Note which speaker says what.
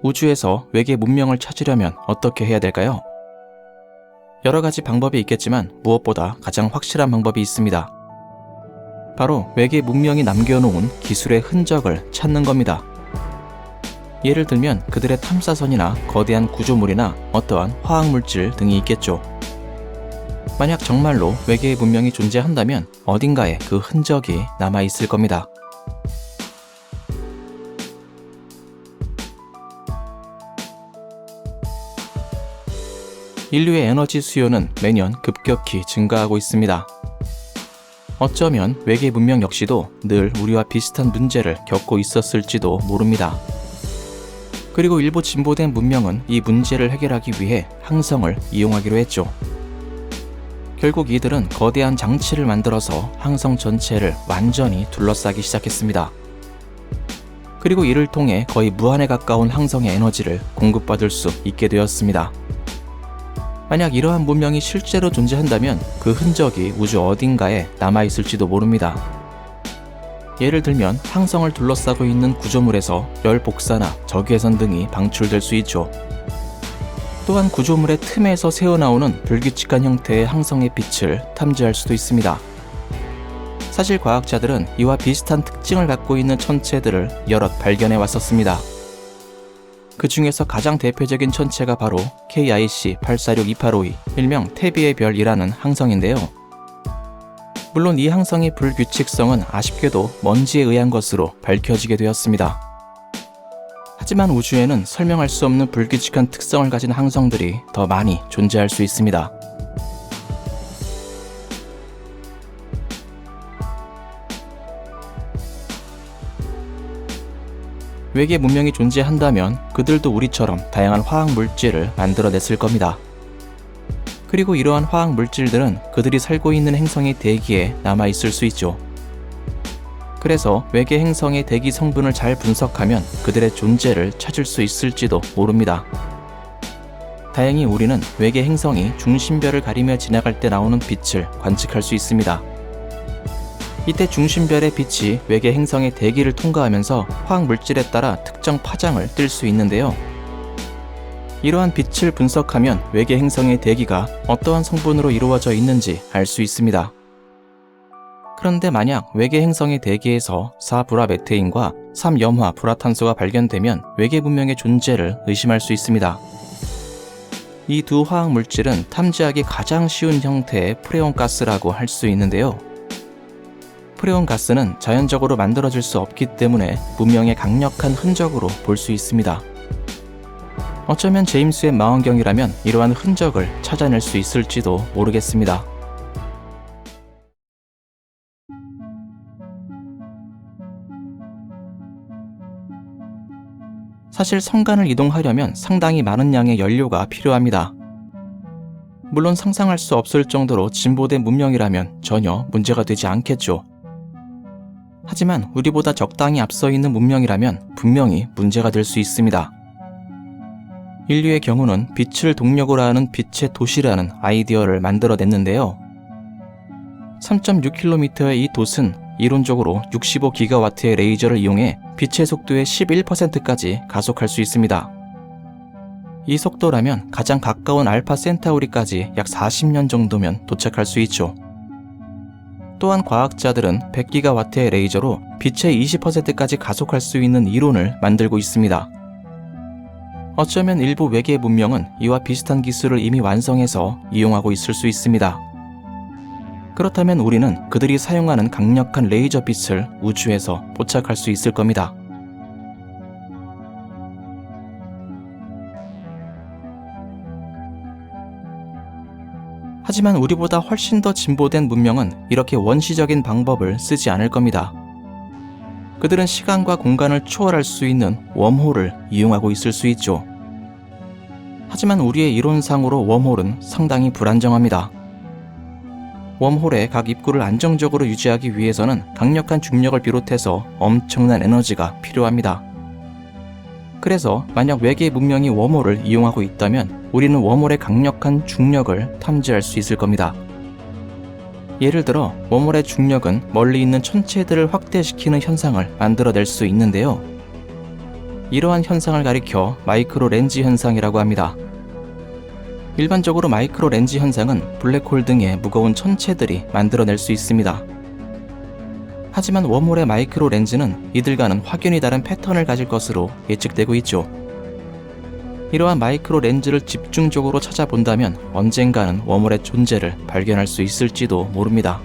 Speaker 1: 우주에서 외계 문명을 찾으려면 어떻게 해야 될까요? 여러 가지 방법이 있겠지만 무엇보다 가장 확실한 방법이 있습니다. 바로 외계 문명이 남겨놓은 기술의 흔적을 찾는 겁니다. 예를 들면 그들의 탐사선이나 거대한 구조물이나 어떠한 화학물질 등이 있겠죠. 만약 정말로 외계의 문명이 존재한다면 어딘가에 그 흔적이 남아있을 겁니다. 인류의 에너지 수요는 매년 급격히 증가하고 있습니다. 어쩌면 외계 문명 역시도 늘 우리와 비슷한 문제를 겪고 있었을지도 모릅니다. 그리고 일부 진보된 문명은 이 문제를 해결하기 위해 항성을 이용하기로 했죠. 결국 이들은 거대한 장치를 만들어서 항성 전체를 완전히 둘러싸기 시작했습니다. 그리고 이를 통해 거의 무한에 가까운 항성의 에너지를 공급받을 수 있게 되었습니다. 만약 이러한 문명이 실제로 존재한다면 그 흔적이 우주 어딘가에 남아있을지도 모릅니다. 예를 들면 항성을 둘러싸고 있는 구조물에서 열 복사나 적외선 등이 방출될 수 있죠. 또한 구조물의 틈에서 새어나오는 불규칙한 형태의 항성의 빛을 탐지할 수도 있습니다. 사실 과학자들은 이와 비슷한 특징을 갖고 있는 천체들을 여럿 발견해 왔었습니다. 그 중에서 가장 대표적인 천체가 바로 KIC 846282, 일명 태비의 별이라는 항성인데요. 물론 이 항성의 불규칙성은 아쉽게도 먼지에 의한 것으로 밝혀지게 되었습니다. 하지만 우주에는 설명할 수 없는 불규칙한 특성을 가진 항성들이 더 많이 존재할 수 있습니다. 외계 문명이 존재한다면 그들도 우리처럼 다양한 화학 물질을 만들어냈을 겁니다. 그리고 이러한 화학 물질들은 그들이 살고 있는 행성의 대기에 남아있을 수 있죠. 그래서 외계 행성의 대기 성분을 잘 분석하면 그들의 존재를 찾을 수 있을지도 모릅니다. 다행히 우리는 외계 행성이 중심별을 가리며 지나갈 때 나오는 빛을 관측할 수 있습니다. 이때 중심별의 빛이 외계 행성의 대기를 통과하면서 화학 물질에 따라 특정 파장을 띨 수 있는데요. 이러한 빛을 분석하면 외계 행성의 대기가 어떠한 성분으로 이루어져 있는지 알 수 있습니다. 그런데 만약 외계 행성의 대기에서 4불화메테인과 3염화불화탄소가 발견되면 외계 문명의 존재를 의심할 수 있습니다. 이 두 화학 물질은 탐지하기 가장 쉬운 형태의 프레온 가스라고 할 수 있는데요. 프레온 가스는 자연적으로 만들어질 수 없기 때문에 문명의 강력한 흔적으로 볼 수 있습니다. 어쩌면 제임스 웹 망원경이라면 이러한 흔적을 찾아낼 수 있을지도 모르겠습니다. 사실 성간을 이동하려면 상당히 많은 양의 연료가 필요합니다. 물론 상상할 수 없을 정도로 진보된 문명이라면 전혀 문제가 되지 않겠죠. 하지만 우리보다 적당히 앞서 있는 문명이라면 분명히 문제가 될 수 있습니다. 인류의 경우는 빛을 동력으로 하는 빛의 도시라는 아이디어를 만들어냈는데요. 3.6km의 이 돛은 이론적으로 65GW의 레이저를 이용해 빛의 속도의 11%까지 가속할 수 있습니다. 이 속도라면 가장 가까운 알파 센타우리까지 약 40년 정도면 도착할 수 있죠. 또한 과학자들은 100GW의 레이저로 빛의 20%까지 가속할 수 있는 이론을 만들고 있습니다. 어쩌면 일부 외계 문명은 이와 비슷한 기술을 이미 완성해서 이용하고 있을 수 있습니다. 그렇다면 우리는 그들이 사용하는 강력한 레이저 빛을 우주에서 포착할 수 있을 겁니다. 하지만 우리보다 훨씬 더 진보된 문명은 이렇게 원시적인 방법을 쓰지 않을 겁니다. 그들은 시간과 공간을 초월할 수 있는 웜홀을 이용하고 있을 수 있죠. 하지만 우리의 이론상으로 웜홀은 상당히 불안정합니다. 웜홀의 각 입구를 안정적으로 유지하기 위해서는 강력한 중력을 비롯해서 엄청난 에너지가 필요합니다. 그래서 만약 외계 문명이 웜홀을 이용하고 있다면 우리는 웜홀의 강력한 중력을 탐지할 수 있을 겁니다. 예를 들어 웜홀의 중력은 멀리 있는 천체들을 확대시키는 현상을 만들어낼 수 있는데요. 이러한 현상을 가리켜 마이크로 렌즈 현상이라고 합니다. 일반적으로 마이크로 렌즈 현상은 블랙홀 등의 무거운 천체들이 만들어낼 수 있습니다. 하지만 웜홀의 마이크로 렌즈는 이들과는 확연히 다른 패턴을 가질 것으로 예측되고 있죠. 이러한 마이크로 렌즈를 집중적으로 찾아본다면 언젠가는 웜홀의 존재를 발견할 수 있을지도 모릅니다.